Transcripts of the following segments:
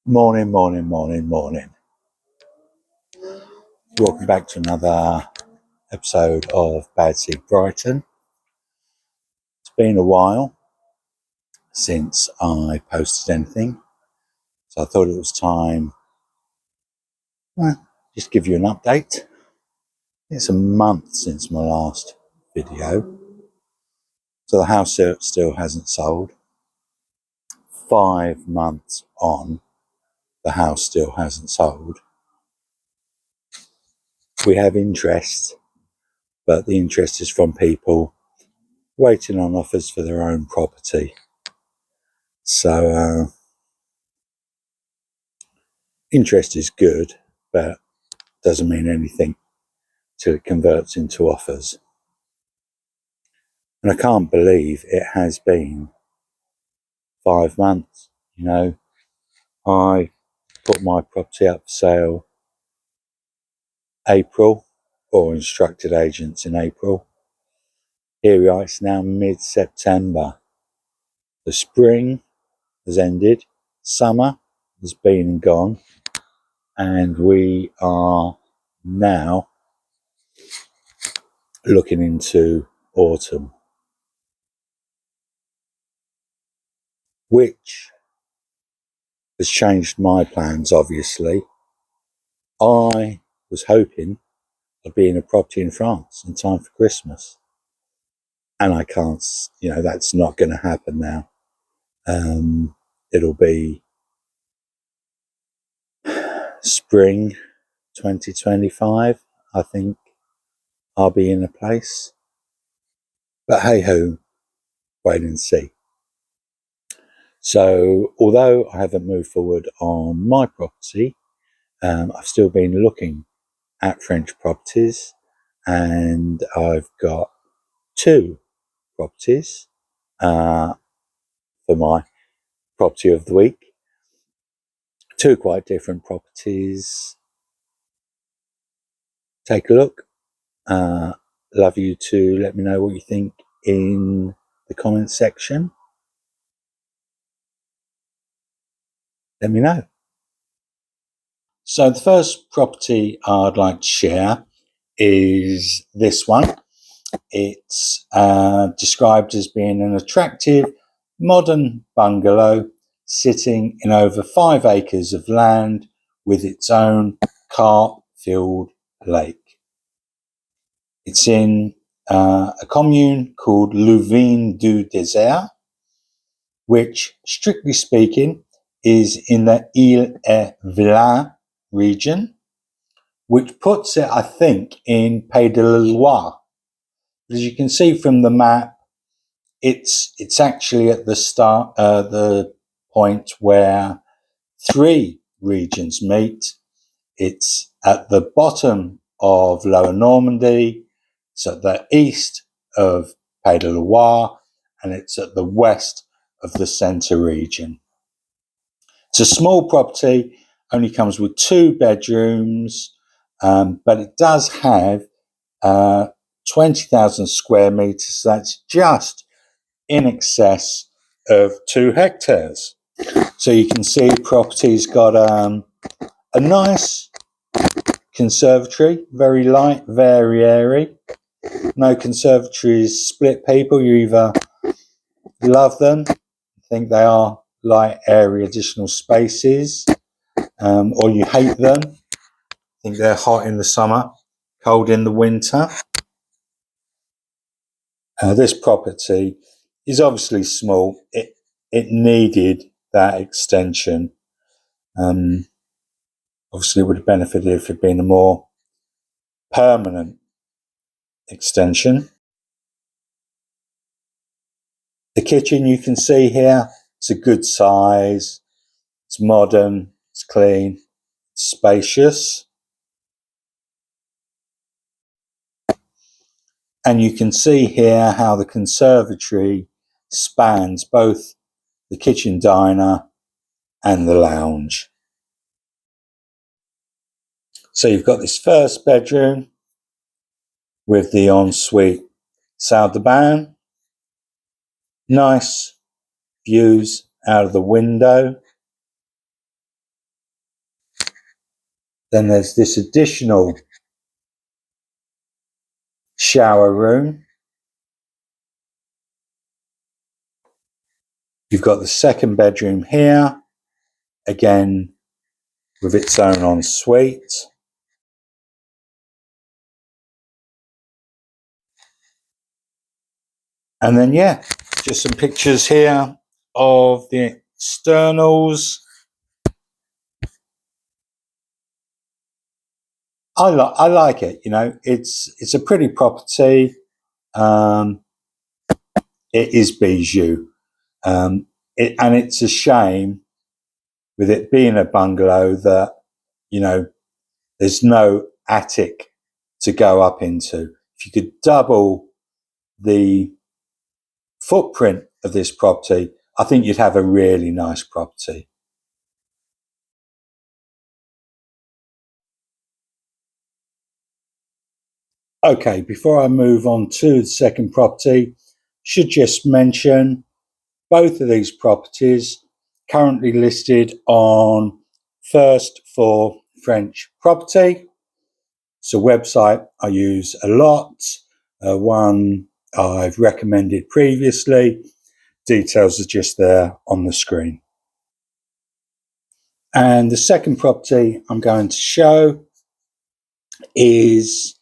Morning, morning, morning, morning. Welcome back to another episode of Bad Seed Brighton. It's been a while since I posted anything, so I thought it was time, just give you an update. It's a month since my last video, so the house still hasn't sold. 5 months on, the house still hasn't sold. We have interest, but the interest is from people waiting on offers for their own property. So interest is good, but doesn't mean anything till it converts into offers. And I can't believe it has been 5 months. I put my property up for sale April, or instructed agents in April. Here we are, it's now mid-September. The spring has ended, summer has been and gone, and we are now looking into autumn, which has changed my plans, obviously. I was hoping I'd be in a property in France in time for Christmas. And I can't, that's not going to happen now. It'll be spring 2025, I think I'll be in a place. But hey ho, wait and see. So, although I haven't moved forward on my property, I've still been looking at French properties, and I've got 2 properties for my property of the week. 2 quite different properties. Take a look. Love you to let me know what you think in the comments section. Let me know. So the first property I'd like to share is this one. It's described as being an attractive modern bungalow sitting in over 5 acres of land with its own carp-filled lake. It's in a commune called Louvain du Désert, which, strictly speaking, is in the Île-et-Vilaine region, which puts it, I think, in Pays de la Loire. As you can see from the map, it's actually at the start, the point where 3 regions meet. It's at the bottom of Lower Normandy, it's at the east of Pays de la Loire, and it's at the west of the centre region. It's a small property, only comes with 2 bedrooms, but it does have 20,000 square metres, so that's just in excess of 2 hectares. So you can see property's got a nice conservatory, very light, very airy. No conservatories split people. You either love them, think they are light, airy, additional spaces, or you hate them, think they're hot in the summer, cold in the winter. This property is obviously small. It needed that extension. Obviously, it would have benefited if it had been a more permanent extension. The kitchen you can see here, it's a good size, it's modern, it's clean, it's spacious. And you can see here how the conservatory spans both the kitchen diner and the lounge. So you've got this first bedroom with the ensuite salle de bain. Nice views out of the window. Then there's this additional shower room. You've got the second bedroom here, again with its own ensuite. And then, yeah, just some pictures here of the externals. I like it. You know, it's a pretty property. It is bijou, and it's a shame with it being a bungalow that, you know, there's no attic to go up into. If you could double the footprint of this property, I think you'd have a really nice property. Okay, before I move on to the second property, should just mention both of these properties currently listed on First for French Property. It's a website I use a lot, one I've recommended previously. Details are just there on the screen. And the second property I'm going to show is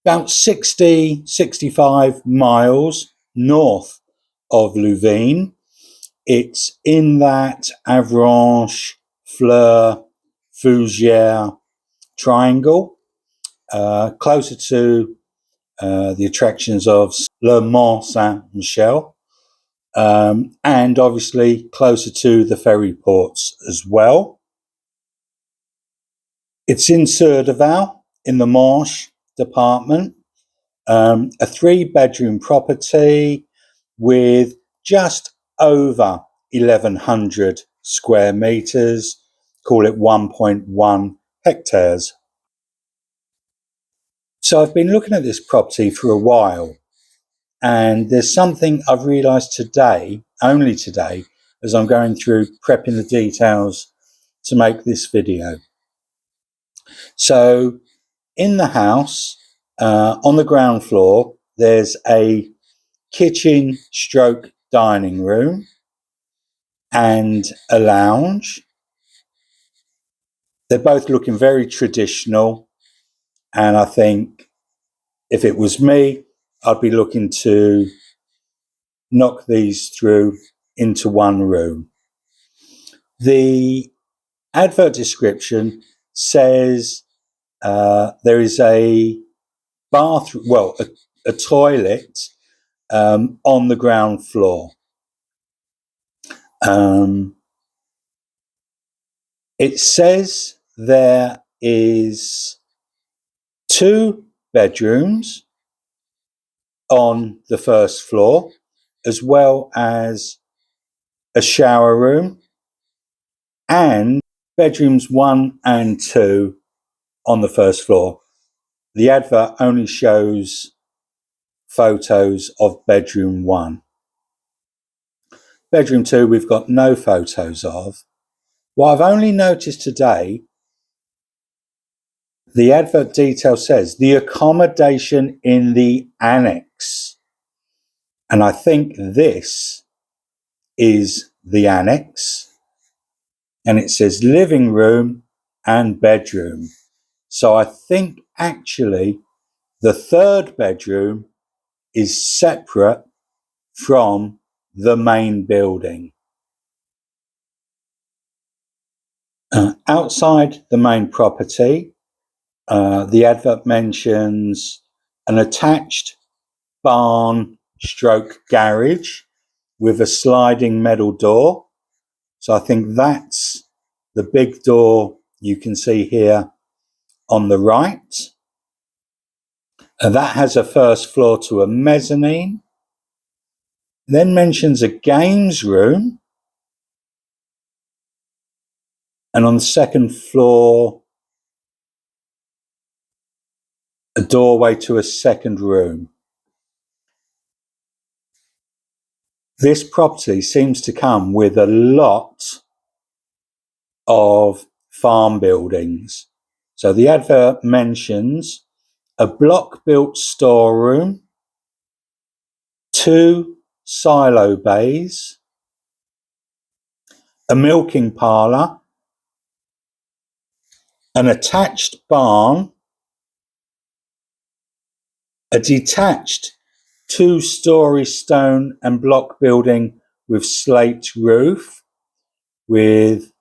about 65 miles north of Louvain. It's in that Avranches, Fleurs, Fougères triangle, closer to the attractions of Le Mont Saint-Michel, and obviously closer to the ferry ports as well. It's in Cerdaval in the Manche department, a 3-bedroom property with just over 1,100 square meters, call it 1.1 hectares. So I've been looking at this property for a while, and there's something I've realised today, only today, as I'm going through prepping the details to make this video. So in the house, on the ground floor, there's a kitchen stroke dining room and a lounge. They're both looking very traditional, and I think if it was me, I'd be looking to knock these through into one room. The advert description says there is a bathroom, well, a toilet on the ground floor. It says there is 2 bedrooms on the first floor, as well as a shower room, and bedrooms 1 and 2 on the first floor. The advert only shows photos of bedroom 1. Bedroom 2 we've got no photos of. What I've only noticed today, the advert detail says the accommodation in the annex. And I think this is the annex. And it says living room and bedroom. So I think actually the 3rd bedroom is separate from the main building. Outside the main property, the advert mentions an attached barn stroke garage with a sliding metal door. So I think that's the big door you can see here on the right. That has a first floor to a mezzanine. Then mentions a games room. And on the second floor, a doorway to a second room. This property seems to come with a lot of farm buildings. So the advert mentions a block-built storeroom, 2 silo bays, a milking parlour, an attached barn, a detached 2-storey stone and block building with slate roof, with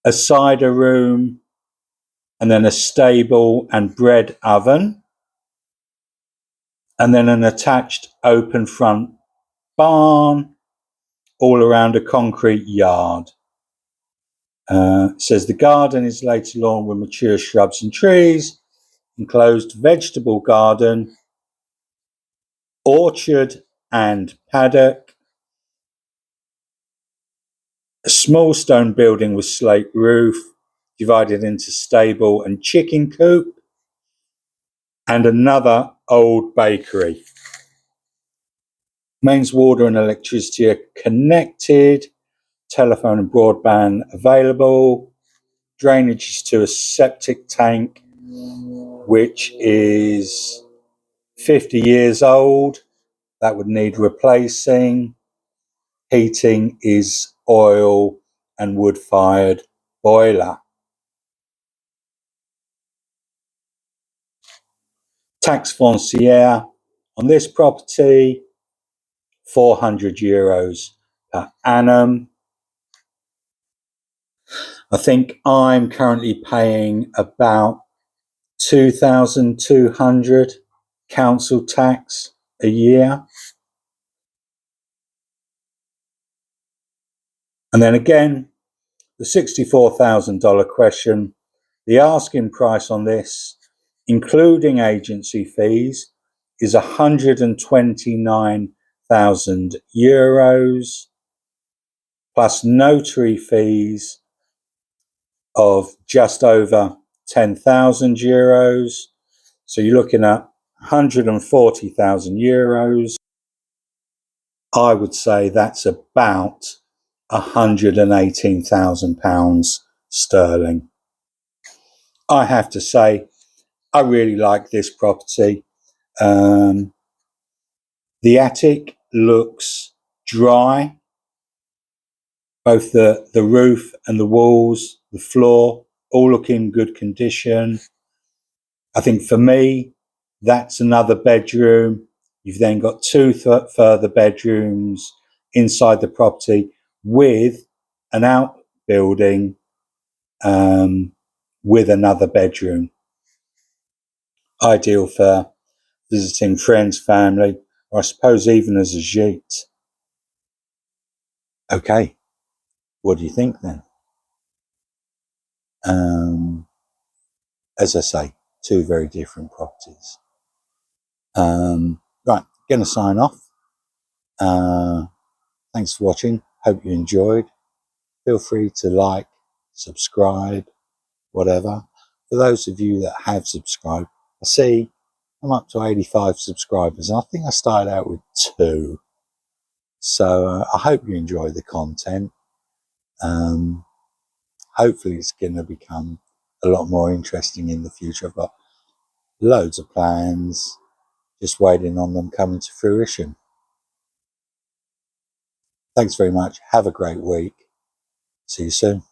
a cider room and then a stable and bread oven, and then an attached open front barn all around a concrete yard. It says the garden is later lawn with mature shrubs and trees, enclosed vegetable garden, orchard and paddock, a small stone building with slate roof divided into stable and chicken coop, and another old bakery. Mains water and electricity are connected, telephone and broadband available, drainage is to a septic tank which is 50 years old, that would need replacing. Heating is oil and wood-fired boiler. Tax foncière on this property, €400 per annum. I think I'm currently paying about 2,200 council tax a year. And then again, the $64,000 question, the asking price on this, including agency fees, is €129,000 plus notary fees of just over €10,000. So you're looking at €140,000. I would say that's about £118,000 sterling. I have to say, I really like this property. The attic looks dry. Both the roof and the walls, the floor, all look in good condition. I think for me, that's another bedroom. You've then got 2 further bedrooms inside the property with an outbuilding with another bedroom. Ideal for visiting friends, family, or I suppose even as a gîte. Okay, what do you think then? As I say, 2 very different properties. Right, going to sign off. Thanks for watching. Hope you enjoyed. Feel free to like, subscribe, whatever. For those of you that have subscribed, I see I'm up to 85 subscribers. And I think I started out with 2. So I hope you enjoy the content. Hopefully it's going to become a lot more interesting in the future. I've got loads of plans, just waiting on them coming to fruition. Thanks very much. Have a great week. See you soon.